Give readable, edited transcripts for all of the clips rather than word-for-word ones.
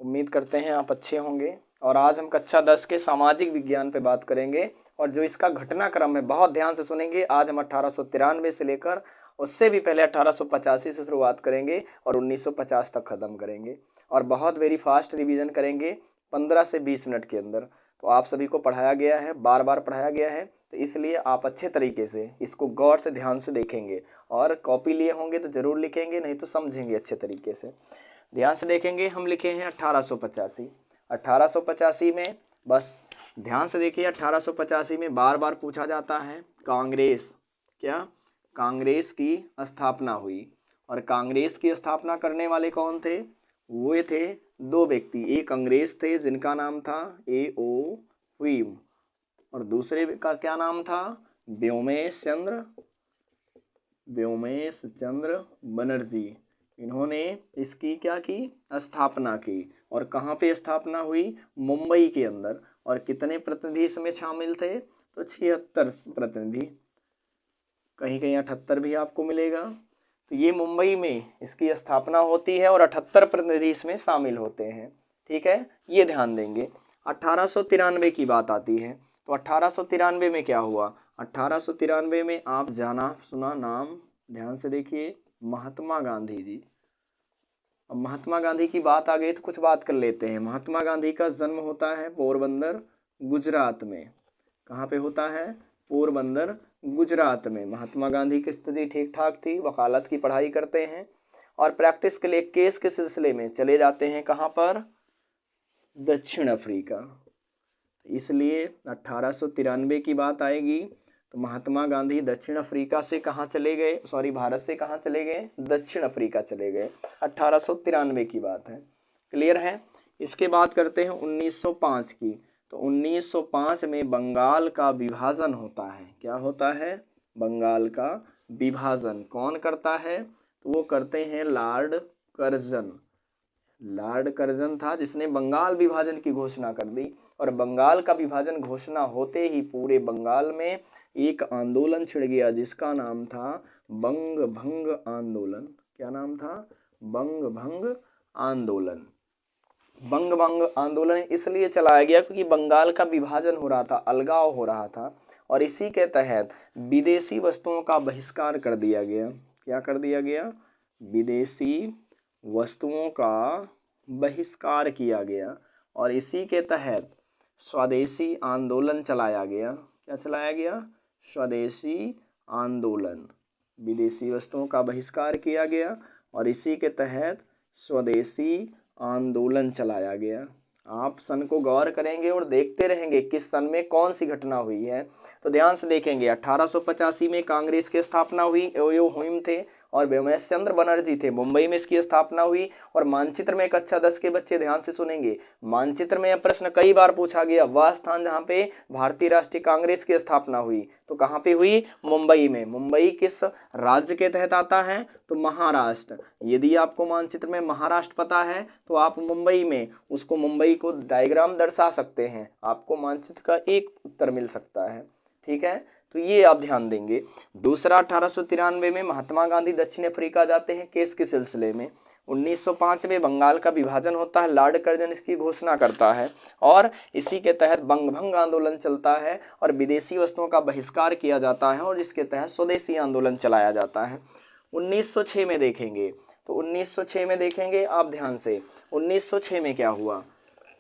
उम्मीद करते हैं आप अच्छे होंगे। और आज हम कक्षा 10 के सामाजिक विज्ञान पे बात करेंगे और जो इसका घटनाक्रम है बहुत ध्यान से सुनेंगे। आज हम 1893 से लेकर उससे भी पहले 1885 से शुरुआत करेंगे और 1950 तक ख़त्म करेंगे और बहुत वेरी फास्ट रिवीजन करेंगे 15 से 20 मिनट के अंदर। तो आप सभी को पढ़ाया गया है, बार बार पढ़ाया गया है, तो इसलिए आप अच्छे तरीके से इसको गौर से ध्यान से देखेंगे और कॉपी लिए होंगे तो ज़रूर लिखेंगे, नहीं तो समझेंगे अच्छे तरीके से। ध्यान से देखेंगे। हम लिखे हैं 1885। 1885 में बस ध्यान से देखिए, 1885 में बार बार पूछा जाता है कांग्रेस, क्या कांग्रेस की स्थापना हुई। और कांग्रेस की स्थापना करने वाले कौन थे? वो थे दो व्यक्ति। एक अंग्रेज थे जिनका नाम था A.O. हुइम और दूसरे का क्या नाम था? व्योमेश चंद्र बनर्जी। इन्होंने इसकी क्या की? स्थापना की। और कहाँ पे स्थापना हुई? मुंबई के अंदर। और कितने प्रतिनिधि इसमें शामिल थे? तो 76 प्रतिनिधि, कहीं कहीं 78 भी आपको मिलेगा। तो ये मुंबई में इसकी स्थापना होती है और 78 प्रतिनिधि इसमें शामिल होते हैं। ठीक है, ये ध्यान देंगे। 1893 की बात आती है तो 1893 में क्या हुआ? 1893 में आप जाना सुना नाम, ध्यान से देखिए, महात्मा गांधी जी। अब महात्मा गांधी की बात आ गई तो कुछ बात कर लेते हैं। महात्मा गांधी का जन्म होता है पोरबंदर, गुजरात में। कहाँ पे होता है? पोरबंदर, गुजरात में। महात्मा गांधी की स्थिति ठीक ठाक थी, वकालत की पढ़ाई करते हैं और प्रैक्टिस के लिए केस के सिलसिले में चले जाते हैं। कहाँ पर? दक्षिण अफ्रीका। इसलिए 1893 की बात आएगी तो महात्मा गांधी दक्षिण अफ्रीका से कहाँ चले गए? भारत से कहाँ चले गए? दक्षिण अफ्रीका चले गए। 1893 की बात है। क्लियर है? इसके बाद करते हैं 1905 की। तो 1905 में बंगाल का विभाजन होता है। क्या होता है? बंगाल का विभाजन कौन करता है? तो वो करते हैं लॉर्ड कर्जन। लॉर्ड कर्जन था जिसने बंगाल विभाजन की घोषणा कर दी। और बंगाल का विभाजन घोषणा होते ही पूरे बंगाल में एक आंदोलन छिड़ गया जिसका नाम था बंग भंग आंदोलन। क्या नाम था? बंग भंग आंदोलन। बंग भंग आंदोलन इसलिए चलाया गया क्योंकि बंगाल का विभाजन हो रहा था, अलगाव हो रहा था और इसी के तहत विदेशी वस्तुओं का बहिष्कार कर दिया गया। क्या कर दिया गया? विदेशी वस्तुओं का बहिष्कार किया गया और इसी के तहत स्वदेशी आंदोलन चलाया गया। क्या चलाया गया? स्वदेशी आंदोलन। विदेशी वस्तुओं का बहिष्कार किया गया और इसी के तहत स्वदेशी आंदोलन चलाया गया। आप सन को गौर करेंगे और देखते रहेंगे किस सन में कौन सी घटना हुई है। तो ध्यान से देखेंगे। 1885 में कांग्रेस की स्थापना हुई, A.O. हुइम थे और व्योमेश चंद्र बनर्जी थे। मुंबई में इसकी स्थापना हुई। और मानचित्र में कक्षा 10 के बच्चे ध्यान से सुनेंगे, मानचित्र में यह प्रश्न कई बार पूछा गया, वह स्थान जहाँ पे भारतीय राष्ट्रीय कांग्रेस की स्थापना हुई तो कहाँ पे हुई? मुंबई में। मुंबई किस राज्य के तहत आता है? तो महाराष्ट्र। यदि आपको मानचित्र में महाराष्ट्र पता है तो आप मुंबई में उसको, मुंबई को डायग्राम दर्शा सकते हैं, आपको मानचित्र का एक उत्तर मिल सकता है। ठीक है, तो ये आप ध्यान देंगे। दूसरा, 1893 में महात्मा गांधी दक्षिण अफ्रीका जाते हैं केस के सिलसिले में। 1905 में बंगाल का विभाजन होता है, लॉर्ड कर्जन इसकी घोषणा करता है और इसी के तहत बंग भंग आंदोलन चलता है और विदेशी वस्तुओं का बहिष्कार किया जाता है और इसके तहत स्वदेशी आंदोलन चलाया जाता है। 1906 में देखेंगे तो 1906 में देखेंगे आप ध्यान से, 1906 में क्या हुआ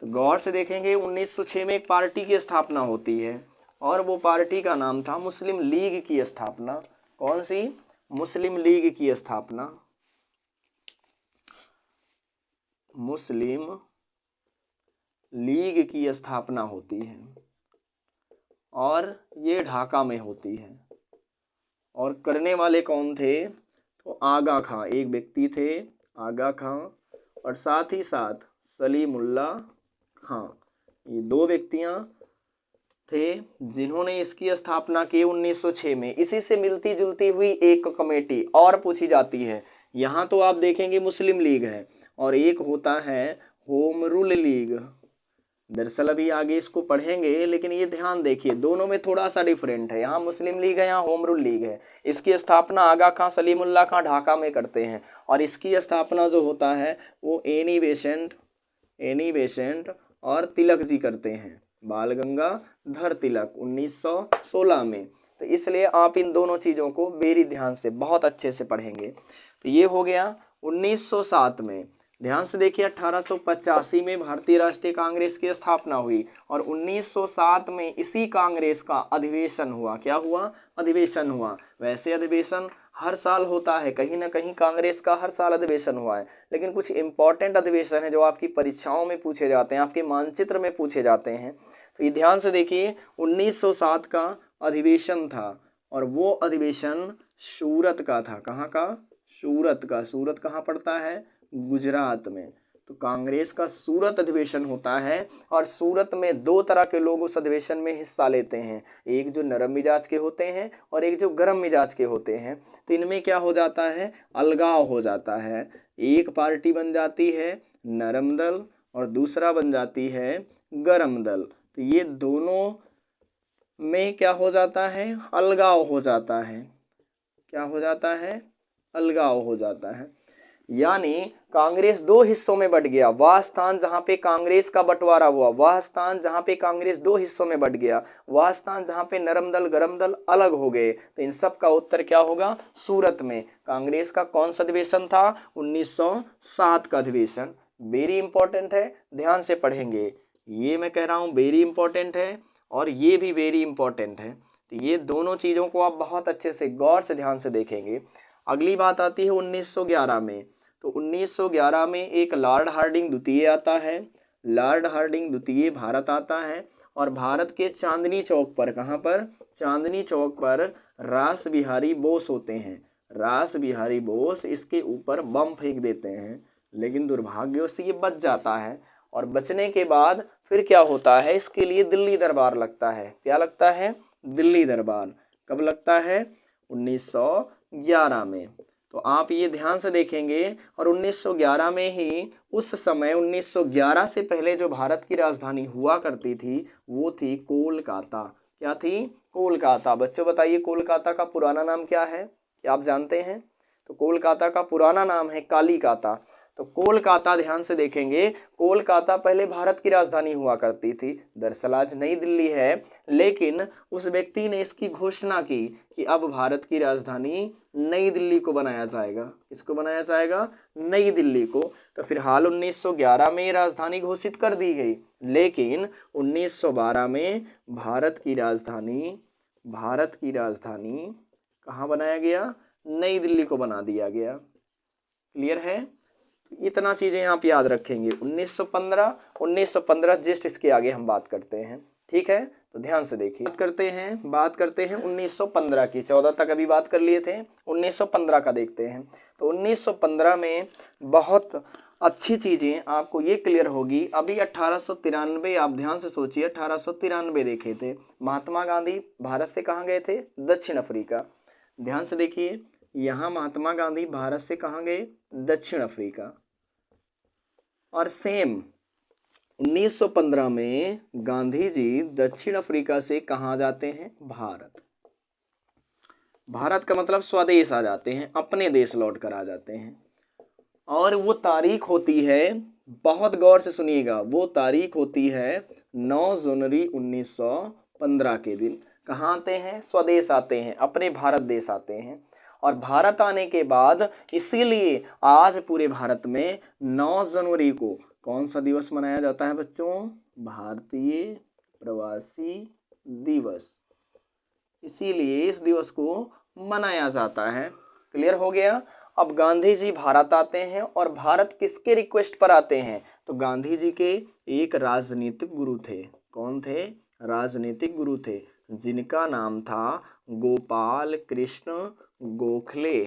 तो गौर से देखेंगे। 1906 में एक पार्टी की स्थापना होती है और वो पार्टी का नाम था मुस्लिम लीग की स्थापना। कौन सी? मुस्लिम लीग की स्थापना। मुस्लिम लीग की स्थापना होती है और ये ढाका में होती है। और करने वाले कौन थे? तो आगा खां, एक व्यक्ति थे आगा खां और साथ ही साथ सलीमुल्ला खां। ये दो व्यक्तियां थे जिन्होंने इसकी स्थापना की 1906 में। इसी से मिलती जुलती हुई एक कमेटी और पूछी जाती है। यहाँ तो आप देखेंगे मुस्लिम लीग है और एक होता है होम रूल लीग। दरअसल अभी आगे इसको पढ़ेंगे लेकिन ये ध्यान देखिए, दोनों में थोड़ा सा डिफरेंट है। यहाँ मुस्लिम लीग है, यहाँ होम रूल लीग है। इसकी स्थापना आगा खां सलीमुल्ला खां ढाका में करते हैं और इसकी स्थापना जो होता है वो एनी एनी बेसेंट और तिलक जी करते हैं, बाल गंगाधर तिलक 1916 में। तो इसलिए आप इन दोनों चीज़ों को बेरी ध्यान से बहुत अच्छे से पढ़ेंगे। तो ये हो गया 1907 में। ध्यान से देखिए 1885 में भारतीय राष्ट्रीय कांग्रेस की स्थापना हुई और 1907 में इसी कांग्रेस का अधिवेशन हुआ। क्या हुआ? अधिवेशन हुआ। वैसे अधिवेशन हर साल होता है, कहीं ना कहीं कांग्रेस का हर साल अधिवेशन हुआ है, लेकिन कुछ इंपॉर्टेंट अधिवेशन है जो आपकी परीक्षाओं में पूछे जाते हैं, आपके मानचित्र में पूछे जाते हैं। तो ये ध्यान से देखिए 1907 का अधिवेशन था और वो अधिवेशन सूरत का था। कहाँ का? सूरत का। सूरत कहाँ पड़ता है? गुजरात में। तो कांग्रेस का सूरत अधिवेशन होता है और सूरत में दो तरह के लोग उस अधिवेशन में हिस्सा लेते हैं, एक जो नरम मिजाज के होते हैं और एक जो गर्म मिजाज के होते हैं। तो इनमें क्या हो जाता है? अलगाव हो जाता है। एक पार्टी बन जाती है नरम दल और दूसरा बन जाती है गर्म दल। तो ये दोनों में क्या हो जाता है? अलगाव हो जाता है। क्या हो जाता है? अलगाव हो जाता है। यानी कांग्रेस दो हिस्सों में बट गया। वह स्थान जहां पे कांग्रेस का बंटवारा हुआ, वह स्थान जहां पे कांग्रेस दो हिस्सों में बट गया, वह स्थान जहां पे नरम दल गरम दल अलग हो गए। तो इन सब का उत्तर क्या होगा? सूरत में। कांग्रेस का कौन सा अधिवेशन था? 1907 का अधिवेशन। वेरी इंपॉर्टेंट है, ध्यान से पढ़ेंगे। ये मैं कह रहा हूं वेरी इंपॉर्टेंट है और ये भी वेरी इंपॉर्टेंट है। तो ये दोनों चीजों को आप बहुत अच्छे से गौर से ध्यान से देखेंगे। अगली बात आती है 1911 में। तो 1911 में एक लॉर्ड हार्डिंग द्वितीय आता है। लॉर्ड हार्डिंग द्वितीय भारत आता है और भारत के चांदनी चौक पर, कहाँ पर? चांदनी चौक पर रास बिहारी बोस होते हैं। रास बिहारी बोस इसके ऊपर बम फेंक देते हैं, लेकिन दुर्भाग्य से ये बच जाता है और बचने के बाद फिर क्या होता है? इसके लिए दिल्ली दरबार लगता है। क्या लगता है? दिल्ली दरबार। कब लगता है? 1911 में। तो आप ये ध्यान से देखेंगे और 1911 में ही, उस समय 1911 से पहले जो भारत की राजधानी हुआ करती थी वो थी कोलकाता। क्या थी? कोलकाता। बच्चों बताइए कोलकाता का पुराना नाम क्या है? क्या आप जानते हैं? तो कोलकाता का पुराना नाम है कालीकाता। तो कोलकाता ध्यान से देखेंगे, कोलकाता पहले भारत की राजधानी हुआ करती थी। दरअसल आज नई दिल्ली है, लेकिन उस व्यक्ति ने इसकी घोषणा की कि अब भारत की राजधानी नई दिल्ली को बनाया जाएगा। किसको बनाया जाएगा? नई दिल्ली को। तो फिलहाल 1911 में राजधानी घोषित कर दी गई, लेकिन 1912 में भारत की राजधानी कहाँ बनाया गया? नई दिल्ली को बना दिया गया। क्लियर है? इतना चीजें आप याद रखेंगे। 1915 जस्ट इसके आगे हम बात करते हैं, ठीक है? तो ध्यान से देखिए, बात करते हैं 1915 की। 14 तक अभी बात कर लिए थे, 1915 का देखते हैं। तो 1915 में बहुत अच्छी चीजें आपको ये क्लियर होगी। अभी 1893, आप ध्यान से सोचिए, 1893 देखे थे। महात्मा गांधी भारत से कहाँ गए थे? दक्षिण अफ्रीका। ध्यान से देखिए, यहाँ महात्मा गांधी भारत से कहाँ गए? दक्षिण अफ्रीका। और सेम 1915 में गांधी जी दक्षिण अफ्रीका से कहाँ जाते हैं? भारत। भारत का मतलब स्वदेश आ जाते हैं, अपने देश लौट कर आ जाते हैं। और वो तारीख होती है, बहुत गौर से सुनिएगा, वो तारीख होती है 9 जनवरी 1915 के दिन। कहाँ आते हैं? स्वदेश आते हैं, अपने भारत देश आते हैं। और भारत आने के बाद इसीलिए आज पूरे भारत में 9 जनवरी को कौन सा दिवस मनाया जाता है बच्चों? भारतीय प्रवासी दिवस। इसीलिए इस दिवस को मनाया जाता है। क्लियर हो गया? अब गांधी जी भारत आते हैं और भारत किसके रिक्वेस्ट पर आते हैं? तो गांधी जी के एक राजनीतिक गुरु थे। कौन थे? राजनीतिक गुरु थे, जिनका नाम था गोपाल कृष्ण गोखले।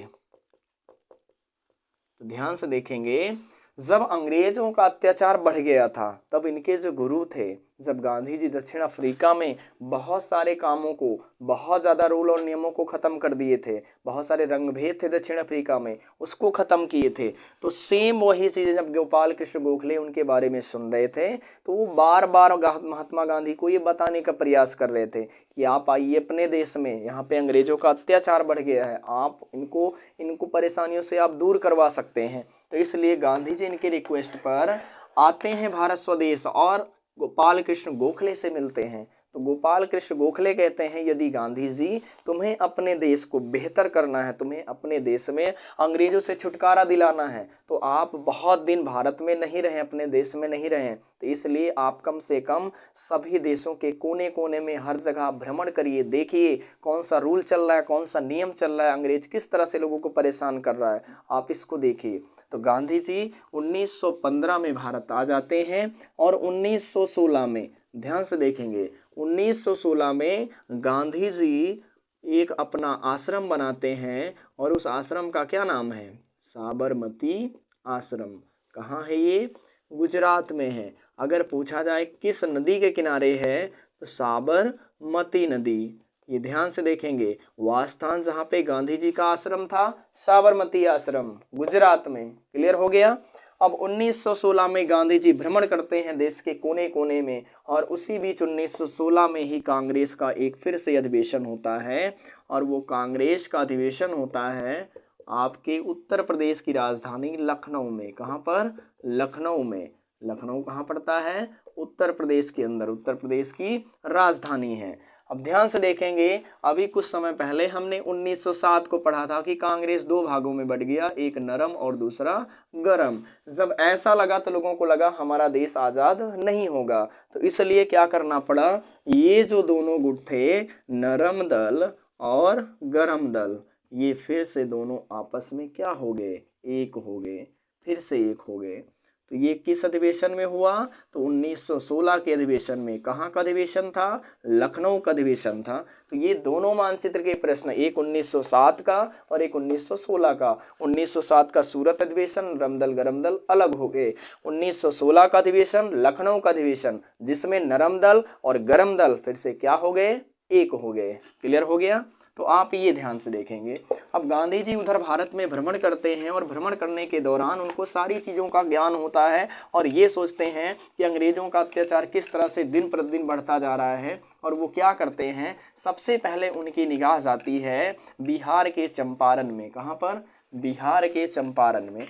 तो ध्यान से देखेंगे, जब अंग्रेजों का अत्याचार बढ़ गया था तब इनके जो गुरु थे, जब गांधी जी दक्षिण अफ्रीका में बहुत सारे कामों को, बहुत ज़्यादा रूल और नियमों को ख़त्म कर दिए थे, बहुत सारे रंगभेद थे दक्षिण अफ्रीका में, उसको ख़त्म किए थे। तो सेम वही चीज़ें जब गोपाल कृष्ण गोखले उनके बारे में सुन रहे थे तो वो बार बार महात्मा गांधी को ये बताने का प्रयास कर रहे थे कि आप आइए अपने देश में, यहाँ पे अंग्रेजों का अत्याचार बढ़ गया है, आप इनको परेशानियों से आप दूर करवा सकते हैं। तो इसलिए गांधी जी इनके रिक्वेस्ट पर आते हैं भारत स्वदेश और गोपाल कृष्ण गोखले से मिलते हैं। तो गोपाल कृष्ण गोखले कहते हैं यदि गांधी जी तुम्हें अपने देश को बेहतर करना है, तुम्हें अपने देश में अंग्रेजों से छुटकारा दिलाना है, तो आप बहुत दिन भारत में नहीं रहे, अपने देश में नहीं रहे, तो इसलिए आप कम से कम सभी देशों के कोने कोने में हर जगह भ्रमण करिए, देखिए कौन सा रूल चल रहा है, कौन सा नियम चल रहा है, अंग्रेज किस तरह से लोगों को परेशान कर रहा है, आप इसको देखिए। तो गांधी जी 1915 में भारत आ जाते हैं और 1916 में, ध्यान से देखेंगे, 1916 में गांधी जी एक अपना आश्रम बनाते हैं और उस आश्रम का क्या नाम है? साबरमती आश्रम। कहाँ है ये? गुजरात में है। अगर पूछा जाए किस नदी के किनारे है, तो साबरमती नदी। ये ध्यान से देखेंगे, वह स्थान जहाँ पे गांधी जी का आश्रम था, साबरमती आश्रम, गुजरात में। क्लियर हो गया। अब 1916 में गांधी जी भ्रमण करते हैं देश के कोने कोने में, और उसी बीच 1916 में ही कांग्रेस का एक फिर से अधिवेशन होता है, और वो कांग्रेस का अधिवेशन होता है आपके उत्तर प्रदेश की राजधानी लखनऊ में। कहाँ पर? लखनऊ में। लखनऊ कहाँ पड़ता है? उत्तर प्रदेश के अंदर, उत्तर प्रदेश की राजधानी है। अब ध्यान से देखेंगे, अभी कुछ समय पहले हमने 1907 को पढ़ा था कि कांग्रेस दो भागों में बट गया, एक नरम और दूसरा गरम। जब ऐसा लगा तो लोगों को लगा हमारा देश आज़ाद नहीं होगा, तो इसलिए क्या करना पड़ा, ये जो दोनों गुट थे, नरम दल और गरम दल, ये फिर से दोनों आपस में क्या हो गए? एक हो गए, फिर से एक हो गए। तो ये किस अधिवेशन में हुआ? तो 1916 के अधिवेशन में। कहाँ का अधिवेशन था? लखनऊ का अधिवेशन था। तो ये दोनों मानचित्र के प्रश्न, एक 1907 का और एक 1916 का। 1907 का सूरत अधिवेशन, नरम दल गरम दल अलग हो गए। 1916 का अधिवेशन, लखनऊ का अधिवेशन, जिसमें नरम दल और गरम दल फिर से क्या हो गए? एक हो गए। क्लियर हो गया। तो आप ये ध्यान से देखेंगे। अब गांधी जी उधर भारत में भ्रमण करते हैं, और भ्रमण करने के दौरान उनको सारी चीज़ों का ज्ञान होता है, और ये सोचते हैं कि अंग्रेजों का अत्याचार किस तरह से दिन प्रतिदिन बढ़ता जा रहा है। और वो क्या करते हैं, सबसे पहले उनकी निगाह जाती है बिहार के चंपारण में। कहाँ पर? बिहार के चंपारण में।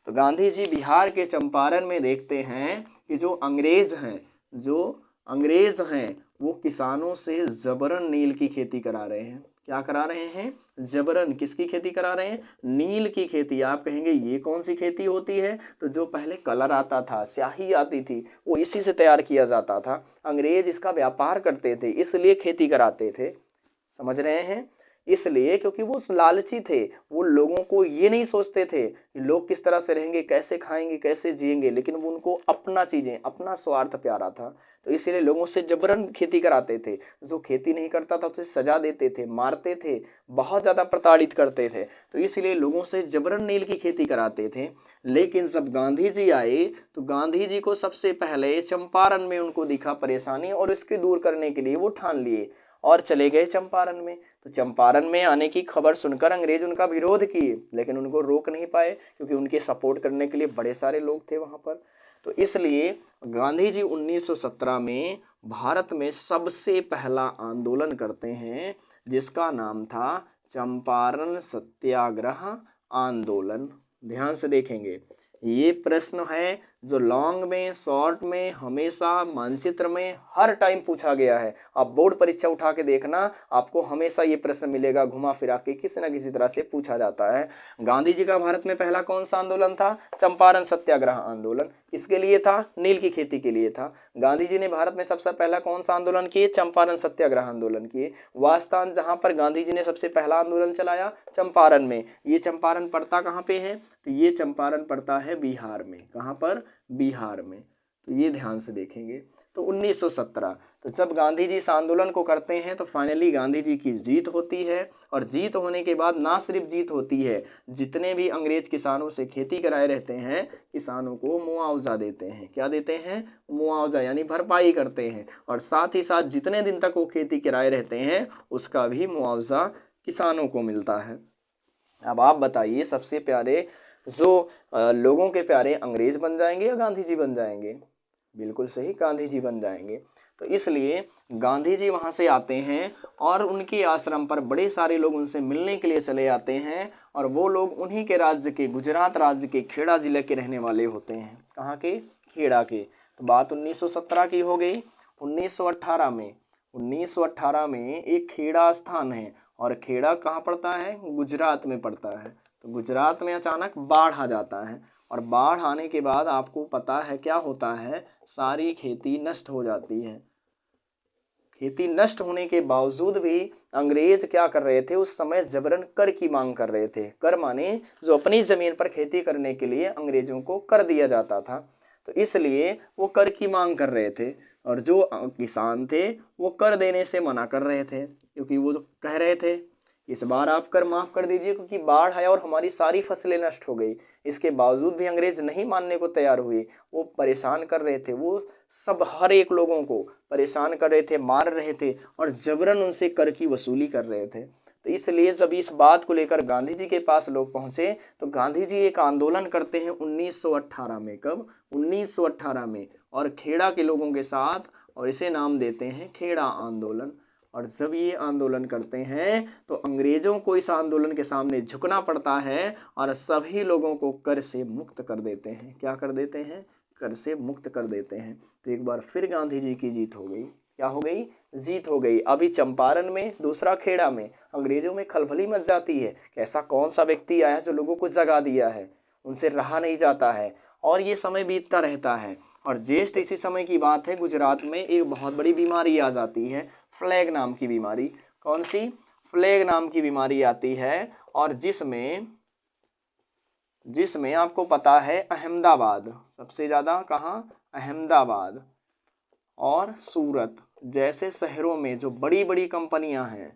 तो गांधी जी बिहार के चंपारण में देखते हैं कि जो अंग्रेज हैं वो किसानों से जबरन नील की खेती करा रहे हैं। क्या करा रहे हैं? जबरन। किसकी खेती करा रहे हैं? नील की खेती। आप कहेंगे ये कौन सी खेती होती है? तो जो पहले कलर आता था, स्याही आती थी, वो इसी से तैयार किया जाता था। अंग्रेज इसका व्यापार करते थे, इसलिए खेती कराते थे। समझ रहे हैं? इसलिए क्योंकि वो लालची थे, वो लोगों को ये नहीं सोचते थे कि लोग किस तरह से रहेंगे, कैसे खाएंगे, कैसे जिएंगे, लेकिन वो उनको अपना चीजें, अपना स्वार्थ प्यारा था। तो इसीलिए लोगों से जबरन खेती कराते थे। जो खेती नहीं करता था उसे सजा देते थे, मारते थे, बहुत ज़्यादा प्रताड़ित करते थे। तो इसलिए लोगों से जबरन नील की खेती कराते थे। लेकिन जब गांधी जी आए तो गांधी जी को सबसे पहले चंपारण में उनको दिखा परेशानी, और इसके दूर करने के लिए वो ठान लिए और चले गए चंपारण में। तो चंपारण में आने की खबर सुनकर अंग्रेज उनका विरोध किए, लेकिन उनको रोक नहीं पाए, क्योंकि उनके सपोर्ट करने के लिए बड़े सारे लोग थे वहाँ पर। तो इसलिए गांधी जी 1917 में भारत में सबसे पहला आंदोलन करते हैं, जिसका नाम था चंपारण सत्याग्रह आंदोलन। ध्यान से देखेंगे, ये प्रश्न है जो लॉन्ग में, शॉर्ट में, हमेशा मानचित्र में हर टाइम पूछा गया है। आप बोर्ड परीक्षा उठा के देखना, आपको हमेशा ये प्रश्न मिलेगा, घुमा फिरा के किसी न किसी तरह से पूछा जाता है। गांधी जी का भारत में पहला कौन सा आंदोलन था? चंपारण सत्याग्रह आंदोलन। किसके लिए था? नील की खेती के लिए था। गांधी जी ने भारत में सबसे पहला कौन सा आंदोलन किए? चंपारण सत्याग्रह आंदोलन किए। वह स्थान जहां पर गांधी जी ने सबसे पहला आंदोलन चलाया, चंपारण में। ये चंपारण पड़ता कहाँ पे है? तो ये चंपारण पड़ता है बिहार में। कहाँ पर? बिहार में। तो ये ध्यान से देखेंगे। तो 1917, तो जब गांधी जी इस आंदोलन को करते हैं तो फाइनली गांधी जी की जीत होती है, और जीत होने के बाद ना सिर्फ जीत होती है, जितने भी अंग्रेज किसानों से खेती कराए रहते हैं, किसानों को मुआवजा देते हैं। क्या देते हैं? मुआवजा, यानी भरपाई करते हैं। और साथ ही साथ जितने दिन तक वो खेती कराए रहते हैं उसका भी मुआवजा किसानों को मिलता है। अब आप बताइए, सबसे प्यारे जो लोगों के प्यारे अंग्रेज बन जाएंगे या गांधी जी बन जाएंगे? बिल्कुल सही, गांधी जी बन जाएंगे। तो इसलिए गांधी जी वहां से आते हैं और उनके आश्रम पर बड़े सारे लोग उनसे मिलने के लिए चले आते हैं, और वो लोग उन्हीं के राज्य के, गुजरात राज्य के खेड़ा जिले के रहने वाले होते हैं। कहाँ के? खेड़ा के। तो बात 1917 की हो गई। 1918 में एक खेड़ा स्थान है, और खेड़ा कहाँ पड़ता है? गुजरात में पड़ता है। तो गुजरात में अचानक बाढ़ आ जाता है, और बाढ़ आने के बाद आपको पता है क्या होता है, सारी खेती नष्ट हो जाती है। खेती नष्ट होने के बावजूद भी अंग्रेज क्या कर रहे थे, उस समय जबरन कर की मांग कर रहे थे। कर माने जो अपनी जमीन पर खेती करने के लिए अंग्रेजों को कर दिया जाता था, तो इसलिए वो कर की मांग कर रहे थे, और जो किसान थे वो कर देने से मना कर रहे थे, क्योंकि वो कह रहे थे इस बार आप कर माफ कर दीजिए, क्योंकि बाढ़ आया और हमारी सारी फसलें नष्ट हो गई। इसके बावजूद भी अंग्रेज नहीं मानने को तैयार हुए। वो परेशान कर रहे थे, वो सब हर एक लोगों को परेशान कर रहे थे, मार रहे थे, और जबरन उनसे कर की वसूली कर रहे थे। तो इसलिए जब इस बात को लेकर गांधी जी के पास लोग पहुंचे, तो गांधी जी एक आंदोलन करते हैं 1918 में। कब? 1918 में, और खेड़ा के लोगों के साथ, और इसे नाम देते हैं खेड़ा आंदोलन। और जब ये आंदोलन करते हैं तो अंग्रेजों को इस आंदोलन के सामने झुकना पड़ता है, और सभी लोगों को कर से मुक्त कर देते हैं। क्या कर देते हैं? कर से मुक्त कर देते हैं। तो एक बार फिर गांधी जी की जीत हो गई। क्या हो गई? जीत हो गई। अभी चंपारण में, दूसरा खेड़ा में अंग्रेजों में खलबली मच जाती है कि ऐसा कौन सा व्यक्ति आया जो लोगों को जगा दिया है, उनसे रहा नहीं जाता है, और ये समय बीतता रहता है। और ज्येष्ठ इसी समय की बात है, गुजरात में एक बहुत बड़ी बीमारी आ जाती है, फ्लैग नाम की बीमारी। कौन सी? फ्लैग नाम की बीमारी आती है, और जिसमें आपको पता है अहमदाबाद सबसे ज्यादा, कहाँ? अहमदाबाद और सूरत जैसे शहरों में जो बड़ी बड़ी कंपनियां हैं,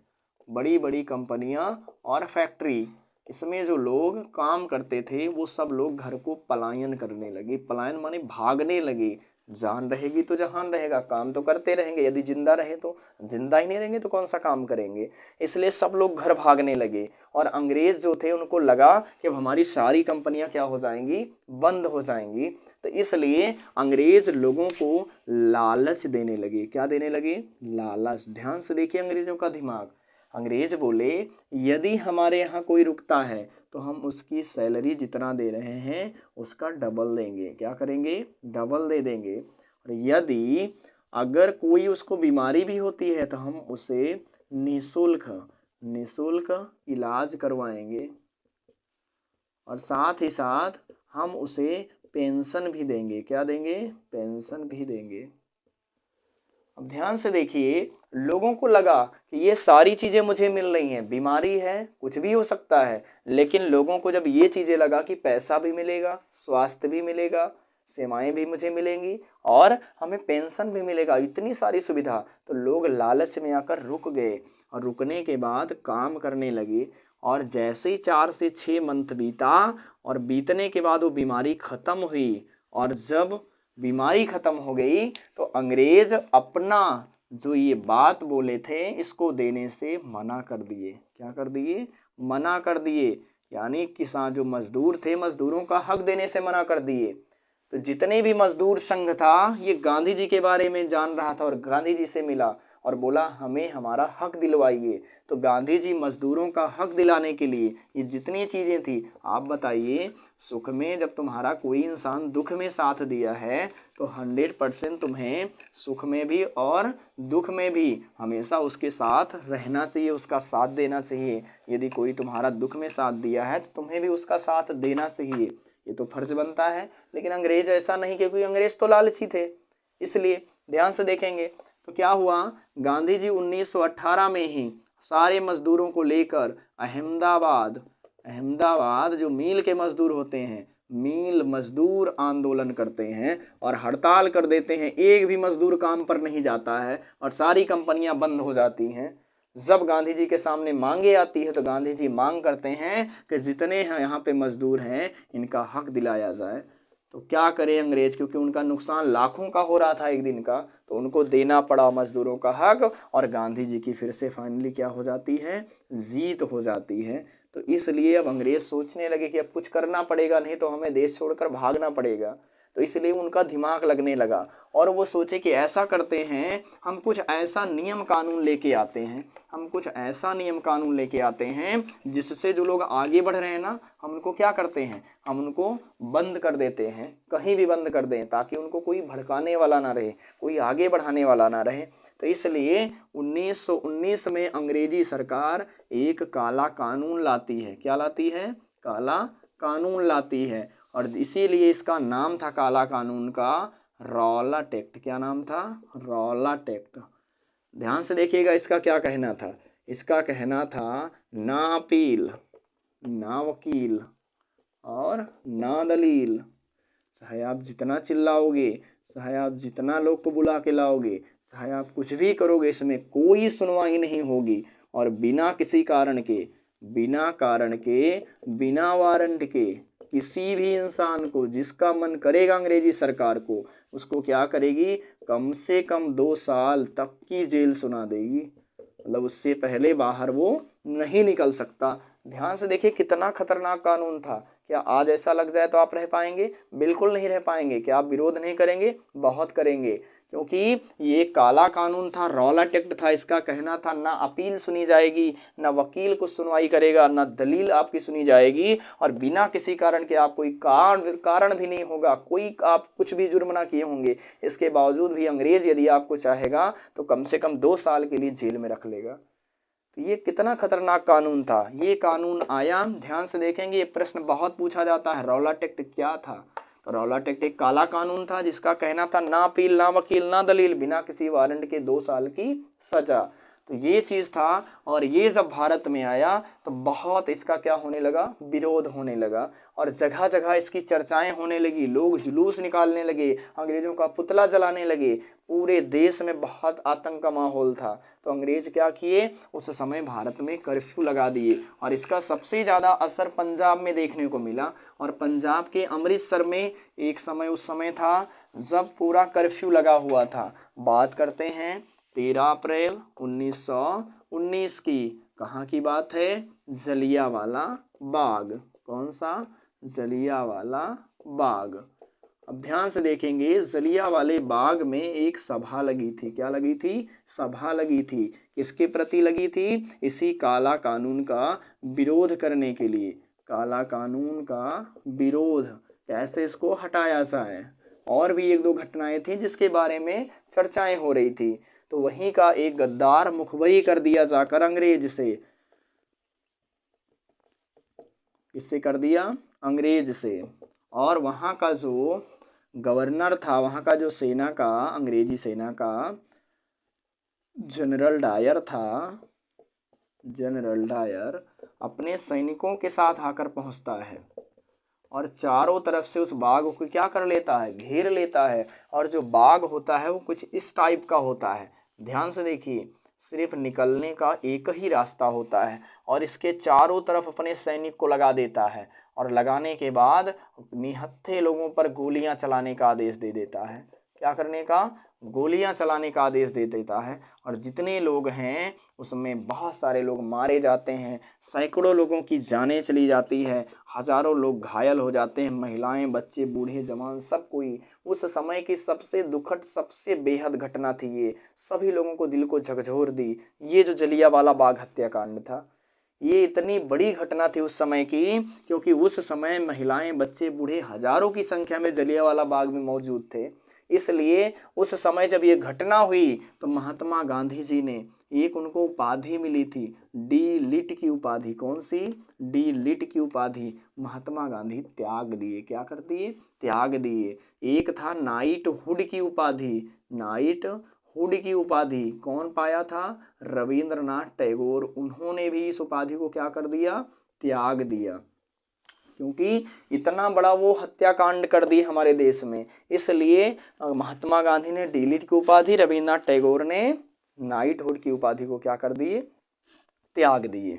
बड़ी बड़ी कंपनियां और फैक्ट्री, इसमें जो लोग काम करते थे वो सब लोग घर को पलायन करने लगे। पलायन माने भागने लगे। जान रहेगी तो जहान रहेगा, काम तो करते रहेंगे, यदि जिंदा रहे तो। जिंदा ही नहीं रहेंगे तो कौन सा काम करेंगे? इसलिए सब लोग घर भागने लगे, और अंग्रेज जो थे उनको लगा कि अब हमारी सारी कंपनियां क्या हो जाएंगी? बंद हो जाएंगी। तो इसलिए अंग्रेज लोगों को लालच देने लगे। क्या देने लगे? लालच। ध्यान से देखिए अंग्रेजों का दिमाग। अंग्रेज बोले यदि हमारे यहाँ कोई रुकता है तो हम उसकी सैलरी जितना दे रहे हैं उसका डबल देंगे। क्या करेंगे? डबल दे देंगे। और यदि अगर कोई उसको बीमारी भी होती है तो हम उसे निःशुल्क इलाज करवाएंगे, और साथ ही साथ हम उसे पेंशन भी देंगे। क्या देंगे? पेंशन भी देंगे। अब ध्यान से देखिए, लोगों को लगा कि ये सारी चीजें मुझे मिल रही हैं, बीमारी है, कुछ भी हो सकता है, लेकिन लोगों को जब ये चीजें लगा कि पैसा भी मिलेगा, स्वास्थ्य भी मिलेगा, सेवाएं भी मुझे मिलेंगी, और हमें पेंशन भी मिलेगा, इतनी सारी सुविधा, तो लोग लालच में आकर रुक गए, और रुकने के बाद काम करने लगे। और जैसे ही 4 से 6 मंथ बीता, और बीतने के बाद वो बीमारी खत्म हुई, और जब बीमारी खत्म हो गई तो अंग्रेज अपना जो ये बात बोले थे इसको देने से मना कर दिए। क्या कर दिए? मना कर दिए। यानी किसान जो मजदूर थे, मजदूरों का हक देने से मना कर दिए। तो जितने भी मजदूर संघ था ये गांधी जी के बारे में जान रहा था, और गांधी जी से मिला और बोला हमें हमारा हक दिलवाइए। तो गांधी जी मजदूरों का हक दिलाने के लिए ये जितनी चीजें थी, आप बताइए, सुख में जब तुम्हारा कोई इंसान दुख में साथ दिया है तो 100% तुम्हें सुख में भी और दुख में भी हमेशा उसके साथ रहना चाहिए, उसका साथ देना चाहिए। यदि कोई तुम्हारा दुख में साथ दिया है तो तुम्हें भी उसका साथ देना चाहिए, ये तो फर्ज बनता है। लेकिन अंग्रेज ऐसा नहीं, क्योंकि अंग्रेज तो लालची थे। इसलिए ध्यान से देखेंगे तो क्या हुआ, गांधी जी 1918 में ही सारे मजदूरों को लेकर अहमदाबाद जो मील के मजदूर होते हैं, मील मजदूर आंदोलन करते हैं और हड़ताल कर देते हैं। एक भी मजदूर काम पर नहीं जाता है और सारी कंपनियां बंद हो जाती हैं। जब गांधी जी के सामने मांगे आती है तो गांधी जी मांग करते हैं कि जितने यहाँ पे मजदूर हैं इनका हक दिलाया जाए। तो क्या करे अंग्रेज, क्योंकि उनका नुकसान लाखों का हो रहा था एक दिन का, तो उनको देना पड़ा मजदूरों का हक, और गांधी जी की फिर से फाइनली क्या हो जाती है? जीत हो जाती है। तो इसलिए अब अंग्रेज सोचने लगे कि अब कुछ करना पड़ेगा, नहीं तो हमें देश छोड़कर भागना पड़ेगा। तो इसलिए उनका दिमाग लगने लगा और वो सोचे कि ऐसा करते हैं, हम कुछ ऐसा नियम कानून लेके आते हैं, हम कुछ ऐसा नियम कानून लेके आते हैं जिससे जो लोग आगे बढ़ रहे हैं ना, हम उनको क्या करते हैं, हम उनको बंद कर देते हैं, कहीं भी बंद कर दें ताकि उनको कोई भड़काने वाला ना रहे, कोई आगे बढ़ाने वाला ना रहे। तो इसलिए 1919 में अंग्रेजी सरकार एक काला कानून लाती है। क्या लाती है? काला कानून लाती है। और इसीलिए इसका नाम था काला कानून का रौलट एक्ट। क्या नाम था? Rowlatt act. ध्यान से देखिएगा इसका क्या कहना था। इसका कहना था ना अपील, ना वकील और ना दलील। चाहे आप जितना चिल्लाओगे, चाहे आप जितना लोग को बुला के लाओगे, चाहे आप कुछ भी करोगे, इसमें कोई सुनवाई नहीं होगी। और बिना किसी कारण के, बिना कारण के, बिना वारंट के किसी भी इंसान को जिसका मन करेगा अंग्रेजी सरकार को, उसको क्या करेगी? कम से कम 2 साल तक की जेल सुना देगी। मतलब उससे पहले बाहर वो नहीं निकल सकता। ध्यान से देखिए कितना खतरनाक कानून था। क्या आज ऐसा लग जाए तो आप रह पाएंगे? बिल्कुल नहीं रह पाएंगे। क्या आप विरोध नहीं करेंगे? बहुत करेंगे, क्योंकि ये काला कानून था, रौलट एक्ट था। इसका कहना था ना अपील सुनी जाएगी, ना वकील को सुनवाई करेगा, ना दलील आपकी सुनी जाएगी, और बिना किसी कारण के आप कोई कारण भी नहीं होगा, कोई आप कुछ भी जुर्म ना किए होंगे, इसके बावजूद भी अंग्रेज यदि आपको चाहेगा तो कम से कम 2 साल के लिए जेल में रख लेगा। तो ये कितना खतरनाक कानून था। ये कानून आया, ध्यान से देखेंगे, ये प्रश्न बहुत पूछा जाता है, रौलट एक्ट क्या था? तो रौलट एक्ट एक काला कानून था जिसका कहना था ना अपील, ना वकील, ना दलील, बिना किसी वारंट के 2 साल की सजा। तो ये चीज था। और ये जब भारत में आया तो बहुत इसका क्या होने लगा? विरोध होने लगा, और जगह जगह इसकी चर्चाएं होने लगी, लोग जुलूस निकालने लगे, अंग्रेजों का पुतला जलाने लगे, पूरे देश में बहुत आतंक का माहौल था। तो अंग्रेज क्या किए? उस समय भारत में कर्फ्यू लगा दिए, और इसका सबसे ज़्यादा असर पंजाब में देखने को मिला। और पंजाब के अमृतसर में एक समय उस समय था जब पूरा कर्फ्यू लगा हुआ था। बात करते हैं 13 अप्रैल 1919 की। कहाँ की बात है? जलियांवाला बाग। कौन सा? जलियांवाला बाग। अब ध्यान से देखेंगे, जलियांवाले बाग में एक सभा लगी थी। क्या लगी थी? सभा लगी थी। किसके प्रति लगी थी? इसी काला कानून का विरोध करने के लिए। काला कानून का विरोध, कैसे इसको हटाया जाए। और भी 1-2 घटनाएं थी जिसके बारे में चर्चाएं हो रही थी। तो वहीं का एक गद्दार मुखबरी कर दिया जाकर अंग्रेज से। किससे कर दिया? अंग्रेज से। और वहां का जो गवर्नर था, वहां का जो सेना का, अंग्रेजी सेना का जनरल डायर था, जनरल डायर अपने सैनिकों के साथ आकर पहुंचता है और चारों तरफ से उस बाग को क्या कर लेता है? घेर लेता है। और जो बाग होता है वो कुछ इस टाइप का होता है। ध्यान से देखिए, सिर्फ निकलने का एक ही रास्ता होता है, और इसके चारों तरफ अपने सैनिक को लगा देता है, और लगाने के बाद निहत्थे लोगों पर गोलियां चलाने का आदेश दे देता है। क्या करने का? गोलियां चलाने का आदेश दे देता है। और जितने लोग हैं उसमें बहुत सारे लोग मारे जाते हैं, सैकड़ों लोगों की जानें चली जाती है, हजारों लोग घायल हो जाते हैं, महिलाएं, बच्चे, बूढ़े, जवान, सब कोई। उस समय की सबसे दुखद, सबसे बेहद घटना थी ये, सभी लोगों को दिल को झकझोर दी। ये जो जलियांवाला बाग हत्याकांड था, ये इतनी बड़ी घटना थी उस समय की, क्योंकि उस समय महिलाएं, बच्चे, बूढ़े हजारों की संख्या में जलियांवाला बाग में मौजूद थे। इसलिए उस समय जब ये घटना हुई तो महात्मा गांधी जी ने एक उनको उपाधि मिली थी, डी लिट की उपाधि। कौन सी? डी लिट की उपाधि महात्मा गांधी त्याग दिए। क्या कर दिए? त्याग दिए। एक था नाइट हुड की उपाधि। नाइट हुड की उपाधि कौन पाया था? रविंद्रनाथ टैगोर। उन्होंने भी इस उपाधि को क्या कर दिया? त्याग दिया, क्योंकि इतना बड़ा वो हत्याकांड कर दी हमारे देश में। इसलिए महात्मा गांधी ने डी लिट की उपाधि, रविन्द्रनाथ टैगोर ने नाइटहुड की उपाधि को क्या कर दिए? त्याग दिए।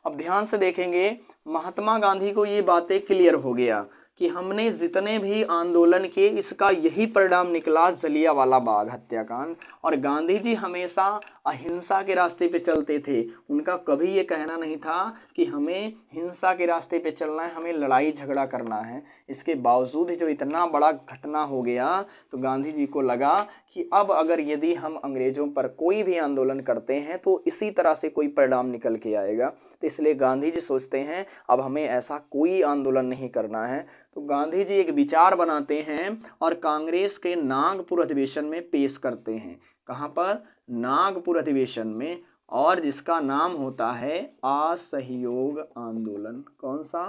अब ध्यान से देखेंगे, महात्मा गांधी को ये बातें क्लियर हो गया कि हमने जितने भी आंदोलन किए इसका यही परिणाम निकला, जलियांवाला बाग हत्याकांड। और गांधी जी हमेशा अहिंसा के रास्ते पे चलते थे। उनका कभी ये कहना नहीं था कि हमें हिंसा के रास्ते पे चलना है, हमें लड़ाई झगड़ा करना है। इसके बावजूद जो इतना बड़ा घटना हो गया तो गांधी जी को लगा कि अब अगर यदि हम अंग्रेजों पर कोई भी आंदोलन करते हैं तो इसी तरह से कोई परिणाम निकल के आएगा। तो इसलिए गांधी जी सोचते हैं अब हमें ऐसा कोई आंदोलन नहीं करना है। तो गांधी जी एक विचार बनाते हैं और कांग्रेस के नागपुर अधिवेशन में पेश करते हैं। कहाँ पर? नागपुर अधिवेशन में। और जिसका नाम होता है असहयोग आंदोलन। कौन सा?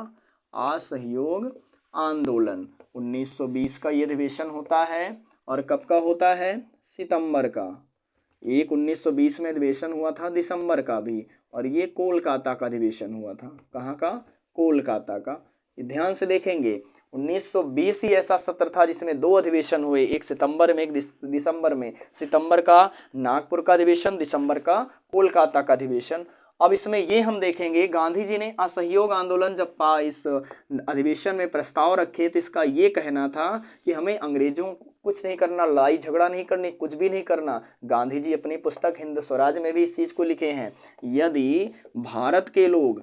असहयोग आंदोलन। 1920 का ये अधिवेशन होता है। और कब का होता है? सितंबर का। एक 1920 में अधिवेशन हुआ था, दिसंबर का भी। और ये कोलकाता का अधिवेशन हुआ था। कहाँ का? कोलकाता का। ध्यान से देखेंगे 1920 ही ऐसा सत्र था जिसमें दो अधिवेशन हुए, एक सितंबर में एक दिसंबर में। सितंबर का नागपुर का अधिवेशन, दिसंबर का कोलकाता का अधिवेशन। अब इसमें ये हम देखेंगे गांधी जी ने असहयोग आंदोलन जब इस अधिवेशन में प्रस्ताव रखे तो इसका ये कहना था कि हमें अंग्रेजों को कुछ नहीं करना, लड़ाई झगड़ा नहीं करनी, कुछ भी नहीं करना। गांधी जी अपनी पुस्तक हिंद स्वराज में भी इस चीज को लिखे हैं, यदि भारत के लोग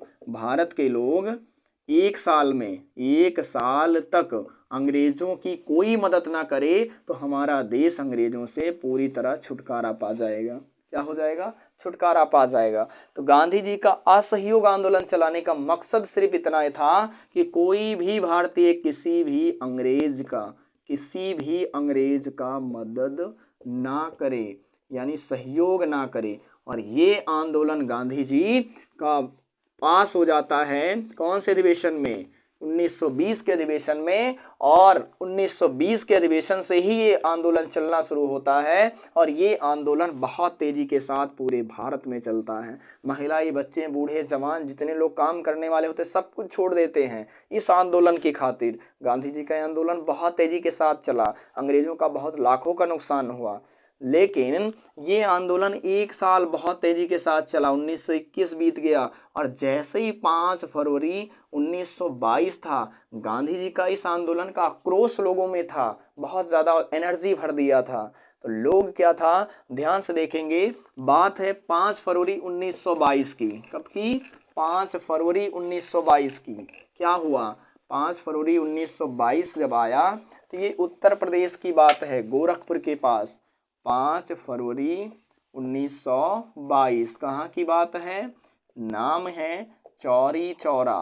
एक साल तक अंग्रेजों की कोई मदद ना करे तो हमारा देश अंग्रेजों से पूरी तरह छुटकारा पा जाएगा। क्या हो जाएगा? छुटकारा पा जाएगा। तो गांधी जी का असहयोग आंदोलन चलाने का मकसद सिर्फ इतना था कि कोई भी भारतीय किसी भी अंग्रेज का मदद ना करे, यानी सहयोग ना करे। और ये आंदोलन गांधी जी का पास हो जाता है कौन से अधिवेशन में? 1920 के अधिवेशन में। और 1920 के अधिवेशन से ही ये आंदोलन चलना शुरू होता है। और ये आंदोलन बहुत तेजी के साथ पूरे भारत में चलता है। महिलाएं, बच्चे, बूढ़े, जवान, जितने लोग काम करने वाले होते सब कुछ छोड़ देते हैं इस आंदोलन की खातिर। गांधी जी का आंदोलन बहुत तेजी के साथ चला, अंग्रेजों का बहुत लाखों का नुकसान हुआ। लेकिन ये आंदोलन एक साल बहुत तेजी के साथ चला। 1921 बीत गया और जैसे ही 5 फरवरी 1922 था, गांधी जी का इस आंदोलन का आक्रोश लोगों में था, बहुत ज्यादा एनर्जी भर दिया था। तो लोग क्या था, ध्यान से देखेंगे, बात है 5 फरवरी 1922 की। कब की? 5 फरवरी 1922 की। क्या हुआ? 5 फरवरी 1922 जब आया तो ये उत्तर प्रदेश की बात है, गोरखपुर के पास। 5 फरवरी 1922 कहाँ की बात है? नाम है चौरी चौरा।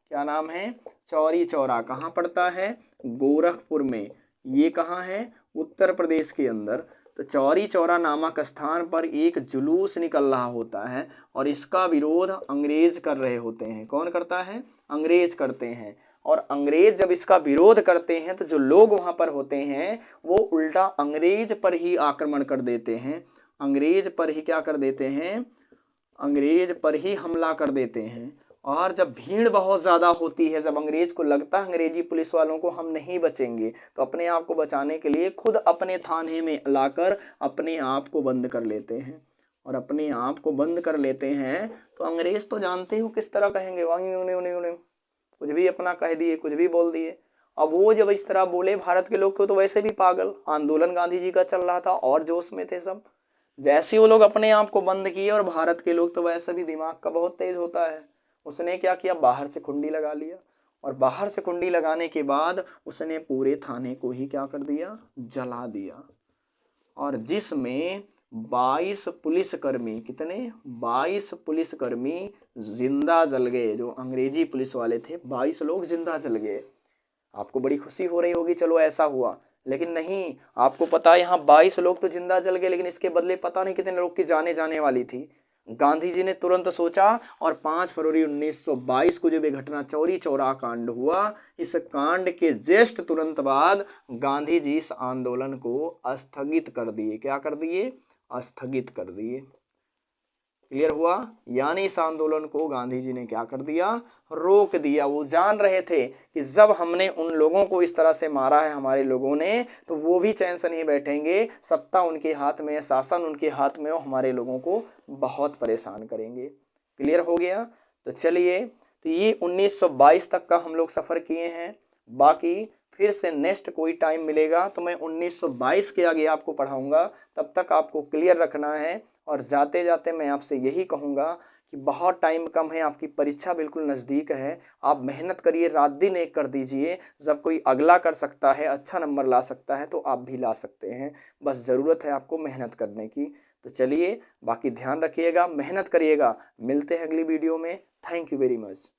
क्या नाम है? चौरी चौरा। कहाँ पड़ता है? गोरखपुर में। ये कहाँ है? उत्तर प्रदेश के अंदर। तो चौरी चौरा नामक स्थान पर एक जुलूस निकल रहा होता है और इसका विरोध अंग्रेज कर रहे होते हैं। कौन करता है? अंग्रेज करते हैं। और अंग्रेज जब इसका विरोध करते हैं तो जो लोग वहां पर होते हैं वो उल्टा अंग्रेज पर ही आक्रमण कर देते हैं, अंग्रेज पर ही क्या कर देते हैं? अंग्रेज पर ही हमला कर देते हैं। और जब भीड़ बहुत ज़्यादा होती है, जब अंग्रेज को लगता है अंग्रेजी पुलिस वालों को हम नहीं बचेंगे, तो अपने आप को बचाने के लिए खुद अपने थाने में लाकर अपने आप को बंद कर लेते हैं। और अपने आप को बंद कर लेते हैं तो अंग्रेज तो जानते हो किस तरह कहेंगे, उन्हें कुछ भी अपना कह दिए, कुछ भी बोल दिए। अब वो जब इस तरह बोले, भारत के लोग को तो वैसे भी पागल, आंदोलन गांधी जी का चल रहा था और जोश में थे सब। जैसे वो लोग अपने आप को बंद किए, और भारत के लोग तो वैसे भी दिमाग का बहुत तेज होता है, उसने क्या किया, बाहर से कुंडी लगा लिया। और बाहर से कुंडी लगाने के बाद उसने पूरे थाने को ही क्या कर दिया? जला दिया। और जिसमें 22 पुलिसकर्मी, कितने? 22 पुलिसकर्मी जिंदा जल गए। जो अंग्रेजी पुलिस वाले थे 22 लोग जिंदा जल गए। आपको बड़ी खुशी हो रही होगी, चलो ऐसा हुआ, लेकिन नहीं, आपको पता है यहाँ 22 लोग तो जिंदा जल गए, लेकिन इसके बदले पता नहीं कितने लोग की जाने जाने वाली थी। गांधी जी ने तुरंत सोचा और 5 फरवरी 1922 को जब ये घटना चौरी चौरा कांड हुआ, इस कांड के जस्ट तुरंत बाद गांधी जी इस आंदोलन को स्थगित कर दिए। क्या कर दिए? स्थगित कर दिए। क्लियर हुआ? यानी इस आंदोलन को गांधी जी ने क्या कर दिया? रोक दिया। वो जान रहे थे कि जब हमने उन लोगों को इस तरह से मारा है हमारे लोगों ने, तो वो भी चैन से नहीं बैठेंगे, सत्ता उनके हाथ में, शासन उनके हाथ में हो, हमारे लोगों को बहुत परेशान करेंगे। क्लियर हो गया? तो चलिए, तो ये 1922 तक का हम लोग सफर किए हैं। बाकी फिर से नेक्स्ट कोई टाइम मिलेगा तो मैं 1922 के आगे आपको पढ़ाऊंगा। तब तक आपको क्लियर रखना है। और जाते जाते मैं आपसे यही कहूँगा कि बहुत टाइम कम है, आपकी परीक्षा बिल्कुल नज़दीक है। आप मेहनत करिए, रात दिन एक कर दीजिए। जब कोई अगला कर सकता है, अच्छा नंबर ला सकता है, तो आप भी ला सकते हैं। बस ज़रूरत है आपको मेहनत करने की। तो चलिए, बाकी ध्यान रखिएगा, मेहनत करिएगा। मिलते हैं अगली वीडियो में। Thank you very much.